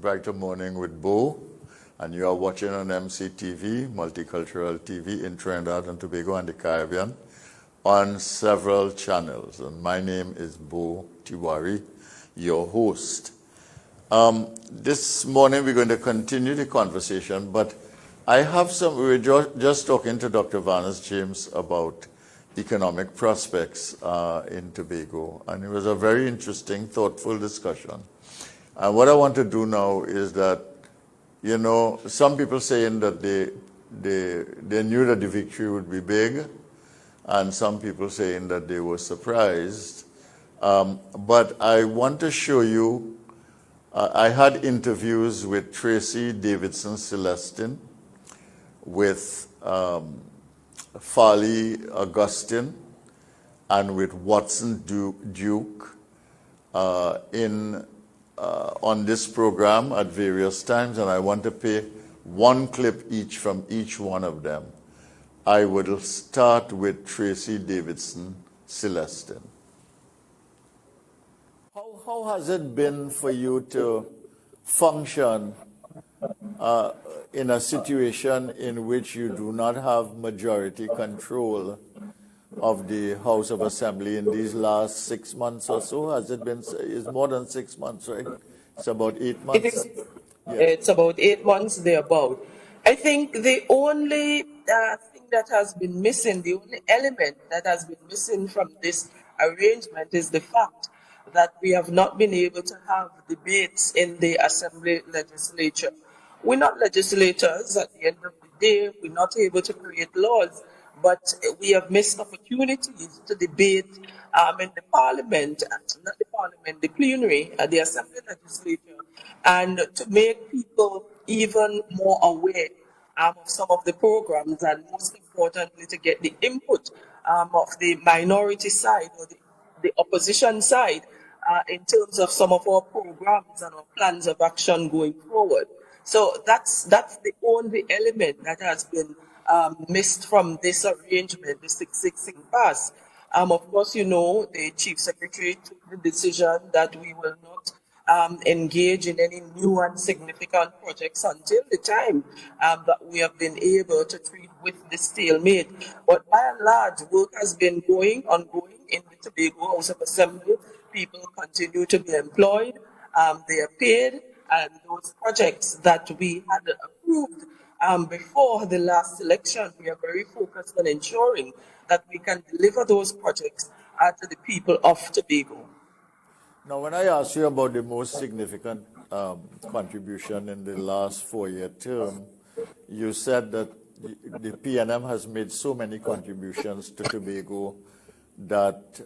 Brighter Morning with Bo, and you are watching on MCTV, Multicultural TV in Trinidad and Tobago and the Caribbean on several channels. And my name is Bo Tiwari, your host. This morning we're going to continue the conversation, but we were just talking to Dr. Vaness James about economic prospects in Tobago, and it was a very interesting, thoughtful discussion. And what I want to do now is that, some people saying that they knew that the victory would be big, and some people saying that they were surprised. But I want to show you, I had interviews with Tracy, Davidson, Celestine, with Farley, Augustine, and with Watson Duke on this program at various times, and I want to play one clip each from each one of them. I will start with Tracy, Davidson, Celestine. How has it been for you to function in a situation in which you do not have majority control of the House of Assembly in these last 6 months or so? Has it been, it's more than 6 months, right? It's about 8 months. It's about 8 months, thereabout. I think the only thing that has been missing, the only element that has been missing from this arrangement is the fact that we have not been able to have debates in the Assembly legislature. We're not legislators at the end of the day. We're not able to create laws, but we have missed opportunities to debate in the parliament, not the parliament, the plenary, the Assembly legislature, and to make people even more aware of some of the programs, and most importantly, to get the input of the minority side or the opposition side in terms of some of our programs and our plans of action going forward. So that's the only element that has been missed from this arrangement, the 6-6 pass. Of course, the Chief Secretary took the decision that we will not engage in any new and significant projects until the time that we have been able to treat with the stalemate. But by and large, work has been ongoing in the Tobago House of Assembly. People continue to be employed, they are paid, and those projects that we had approved before the last election, we are very focused on ensuring that we can deliver those projects to the people of Tobago. Now, when I asked you about the most significant contribution in the last 4-year term, you said that the PNM has made so many contributions to Tobago that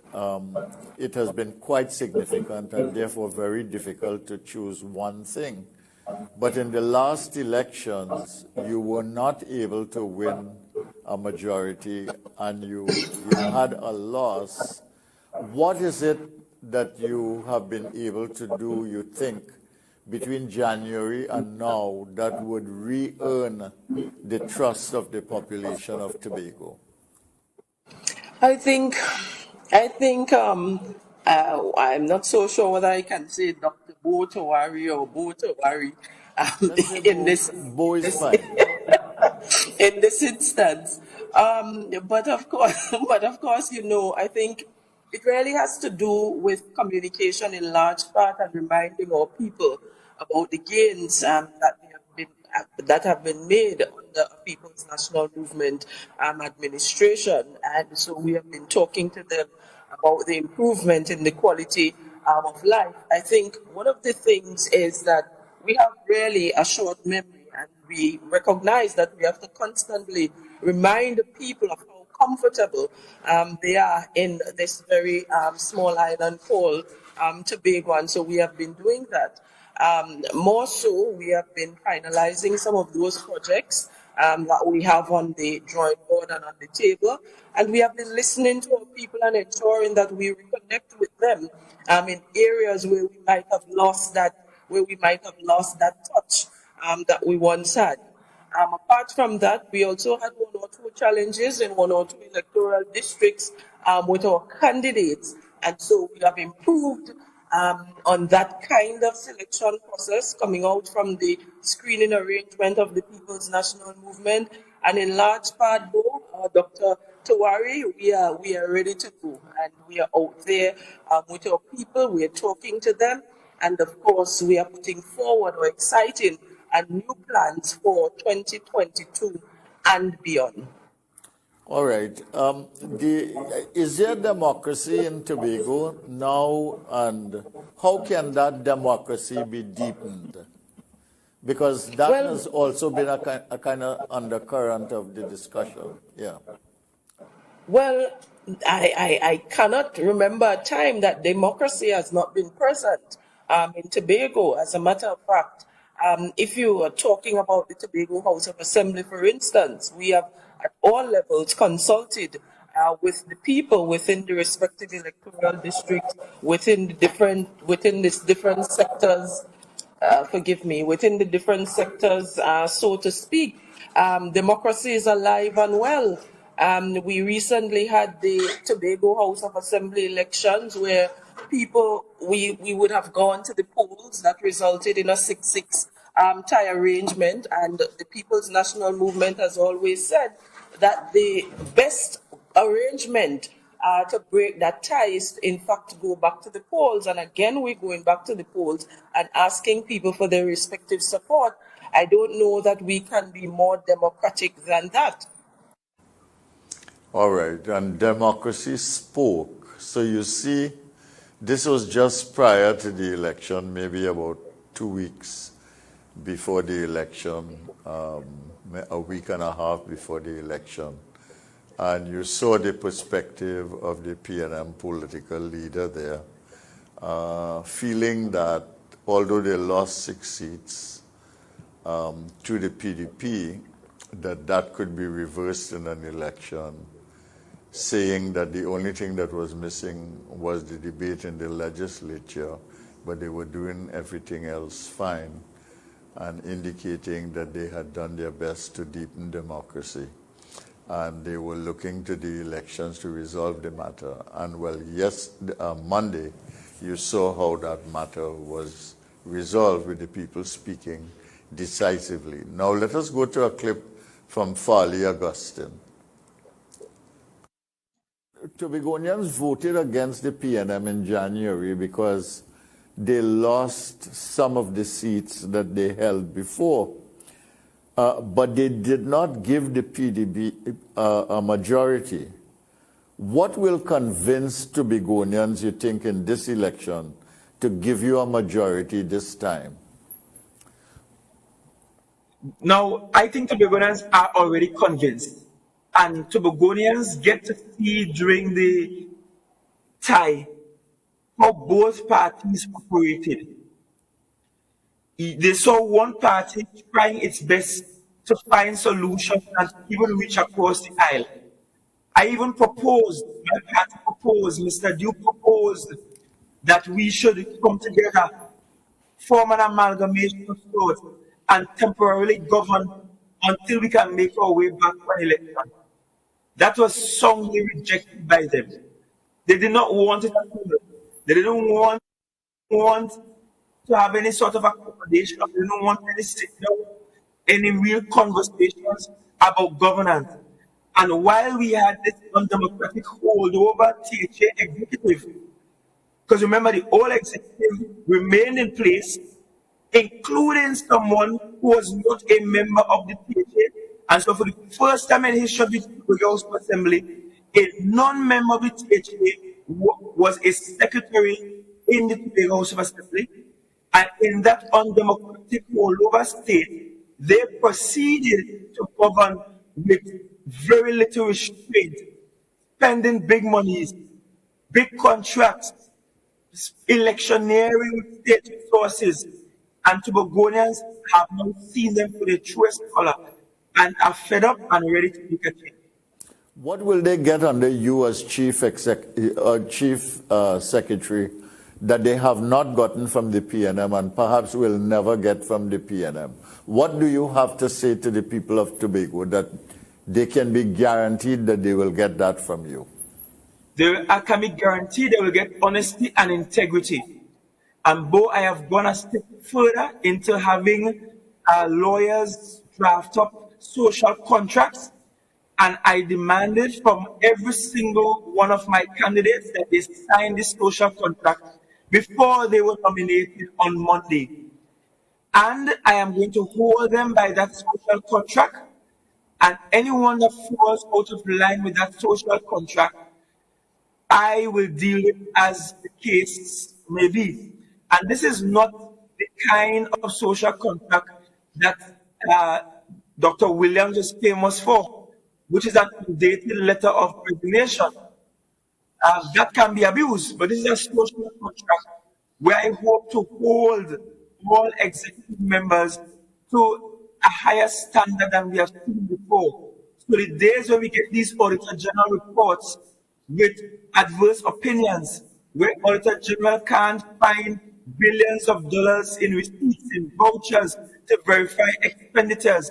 it has been quite significant and therefore very difficult to choose one thing. But in the last elections, you were not able to win a majority and you had a loss. What is it that you have been able to do, you think, between January and now that would re-earn the trust of the population of Tobago? I think I'm not so sure whether I can say Dr. Bo Tiwari or Bo Tiwari in this instance. But of course, I think it really has to do with communication in large part and reminding our people about the gains that have been made under People's National Movement administration. And so we have been talking to them about the improvement in the quality of life. I think one of the things is that we have really a short memory, and we recognize that we have to constantly remind the people of how comfortable they are in this very small island called Tobago. And so we have been doing that. More so, we have been finalizing some of those projects that we have on the drawing board and on the table, and we have been listening to our people and ensuring that we reconnect with them in areas where we might have lost that touch that we once had. Apart from that, we also had one or two challenges in one or two electoral districts with our candidates, and so we have improved on that kind of selection process coming out from the screening arrangement of the People's National Movement. And in large part, though, Dr. Tawari, we are ready to go, and we are out there with our people. We are talking to them, and of course, we are putting forward or exciting new plans for 2022 and beyond. All right. Is there democracy in Tobago now, and how can that democracy be deepened? Because that has also been a kind of undercurrent of the discussion. Yeah. Well, I cannot remember a time that democracy has not been present in Tobago. As a matter of fact, if you are talking about the Tobago House of Assembly, for instance, we have at all levels consulted with the people within the respective electoral districts, within the different sectors. Within the different sectors, so to speak. Democracy is alive and well. We recently had the Tobago House of Assembly elections where we would have gone to the polls that resulted in a 6-6 tie arrangement, and the People's National Movement has always said that the best arrangement to break that tie is, in fact, to go back to the polls. And again, we're going back to the polls and asking people for their respective support. I don't know that we can be more democratic than that. All right, and democracy spoke. So you see, this was just prior to the election, maybe about 2 weeks before the election, a week and a half before the election. And you saw the perspective of the PNM political leader there, feeling that although they lost 6 seats to the PDP, that could be reversed in an election, saying that the only thing that was missing was the debate in the legislature, but they were doing everything else fine, and indicating that they had done their best to deepen democracy. And they were looking to the elections to resolve the matter. And well, Monday, you saw how that matter was resolved with the people speaking decisively. Now let us go to a clip from Farley, Augustine. Tobagonians voted against the PNM in January because they lost some of the seats that they held before. But they did not give the PDP a majority. What will convince Tobagonians, you think, in this election to give you a majority this time? Now, I think Tobagonians are already convinced. And Tobagonians get to see during the tie how both parties operated. They saw one party trying its best to find solutions and even reach across the aisle. I even proposed, my party proposed, Mr. Duke proposed that we should come together, form an amalgamation of sorts, and temporarily govern until we can make our way back to an election. That was strongly rejected by them. They did not want it at all. They didn't want to have any sort of accommodation. They didn't want any sit-down, any real conversations about governance. And while we had this undemocratic holdover THA executive, because remember, the old executive remained in place, including someone who was not a member of the THA. And so for the first time in history of the Tobago House of Assembly, a non-member of the THA was a secretary in the Tobago House of Assembly. And in that undemocratic holdover state, they proceeded to govern with very little restraint, spending big monies, big contracts, electioneering with state resources. And Tobagonians have not seen them for the truest color and are fed up and ready to make a change. What will they get under you as chief secretary that they have not gotten from the PNM and perhaps will never get from the PNM? What do you have to say to the people of Tobago that they can be guaranteed that they will get that from you? I can be guaranteed they will get honesty and integrity. And Bo, I have gone a step further into having lawyers draft up social contracts, and I demanded from every single one of my candidates that they sign this social contract before they were nominated on Monday. And I am going to hold them by that social contract, and anyone that falls out of line with that social contract, I will deal with as the case may be. And this is not the kind of social contract that Dr. Williams is famous for, which is an undated letter of resignation. That can be abused, but this is a social contract where I hope to hold all executive members to a higher standard than we have seen before. So the days when we get these Auditor General reports with adverse opinions, where Auditor General can't find billions of dollars in receipts, in vouchers to verify expenditures,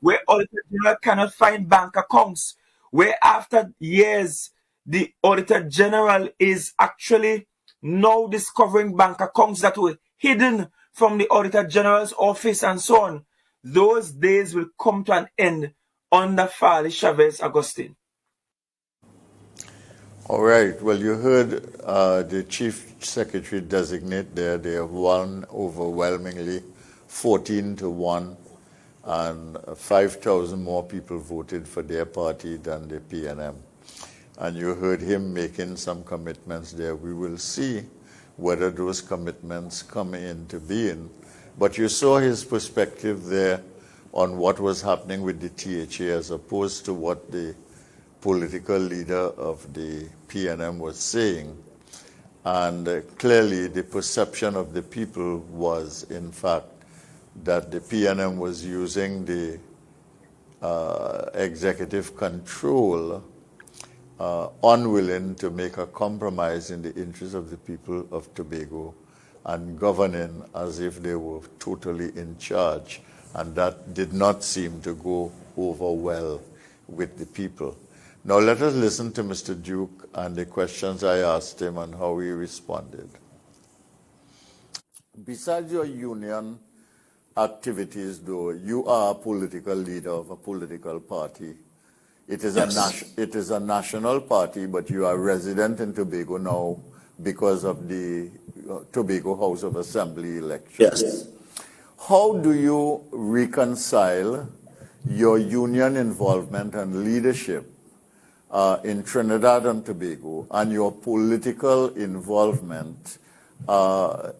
where Auditor General cannot find bank accounts, where after years, the Auditor General is actually now discovering bank accounts that were hidden from the Auditor General's office and so on. Those days will come to an end under Farley, Chavez, Augustine. All right. Well, you heard the Chief Secretary designate there. They have won overwhelmingly 14-1, and 5,000 more people voted for their party than the PNM. And you heard him making some commitments there. We will see whether those commitments come into being. But you saw his perspective there on what was happening with the THA as opposed to what the political leader of the PNM was saying. And clearly the perception of the people was, in fact, that the PNM was using the executive control, unwilling to make a compromise in the interest of the people of Tobago and governing as if they were totally in charge. And that did not seem to go over well with the people. Now let us listen to Mr. Duke and the questions I asked him and how he responded. Besides your union activities, though, you are a political leader of a political party. It is, yes. It is a national party, but you are resident in Tobago now because of the Tobago House of Assembly elections. Yes. How do you reconcile your union involvement and leadership in Trinidad and Tobago and your political involvement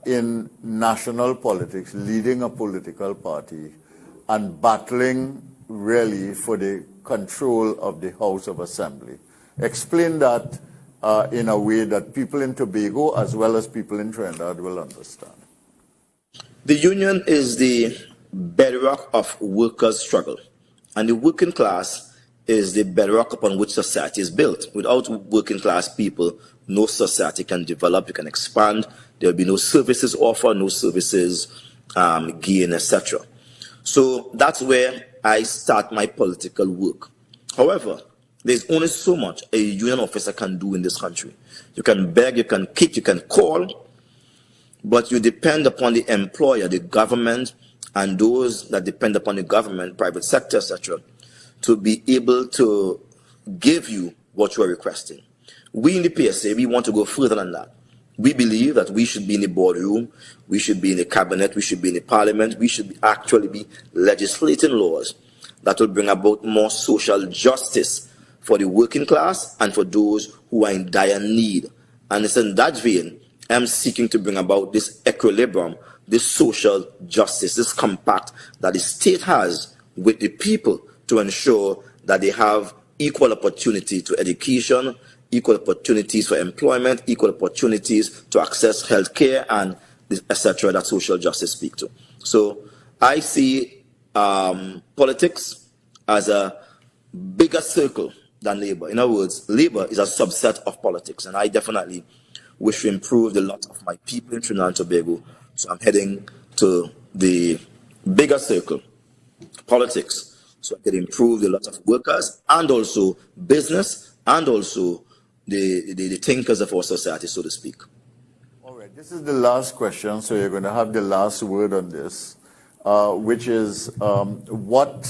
in national politics, leading a political party and battling really for the control of the House of Assembly? Explain that in a way that people in Tobago as well as people in Trinidad will understand. The union is the bedrock of workers' struggle, and the working class is the bedrock upon which society is built. Without working class people, no society can develop, it can expand, there will be no services offered, no services gain, etc. So that's where I start my political work. However, there's only so much a union officer can do in this country. You can beg, you can kick, you can call, but you depend upon the employer, the government, and those that depend upon the government, private sector, etc., to be able to give you what you are requesting. We in the PSA, we want to go further than that. We believe that we should be in the boardroom, we should be in the cabinet, we should be in the parliament, we should actually be legislating laws that will bring about more social justice for the working class and for those who are in dire need. And it's in that vein I'm seeking to bring about this equilibrium, this social justice, this compact that the state has with the people to ensure that they have equal opportunity to education, equal opportunities for employment, equal opportunities to access health care, and etc. that social justice speak to. So I see politics as a bigger circle than labor. In other words, labor is a subset of politics, and I definitely wish to improve the lot of my people in Trinidad and Tobago. So I'm heading to the bigger circle, politics, so I can improve the lot of workers and also business and also the thinkers of our society, so to speak. All right. This is the last question, so you're going to have the last word on this, which is what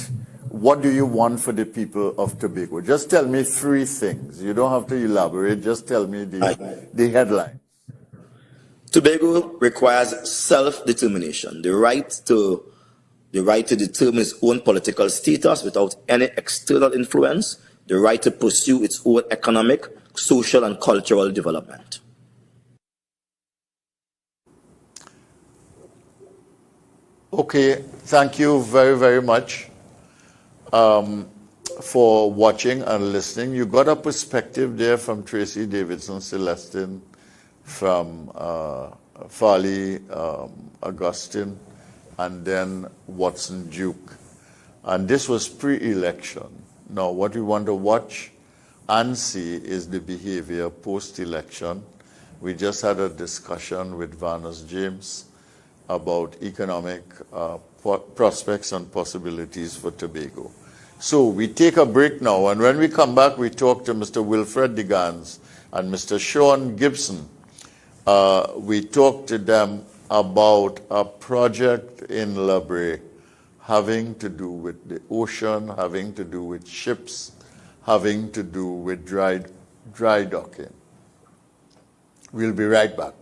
do you want for the people of Tobago? Just tell me 3 things. You don't have to elaborate. Just tell me the headline. Tobago requires self-determination, the right to determine its own political status without any external influence, the right to pursue its own economic, social, and cultural development. Okay, thank you very, very much for watching and listening. You got a perspective there from Tracy, Davidson, Celestine, from Farley, Augustine, and then Watson Duke. And this was pre-election. Now, what we want to watch and see is the behavior post-election. We just had a discussion with Vanus James about economic prospects and possibilities for Tobago. So we take a break now, and when we come back, we talk to Mr. Wilfred Digans and Mr. Sean Gibson. We talk to them about a project in Labre having to do with the ocean, having to do with ships, having to do with dry docking. We'll be right back.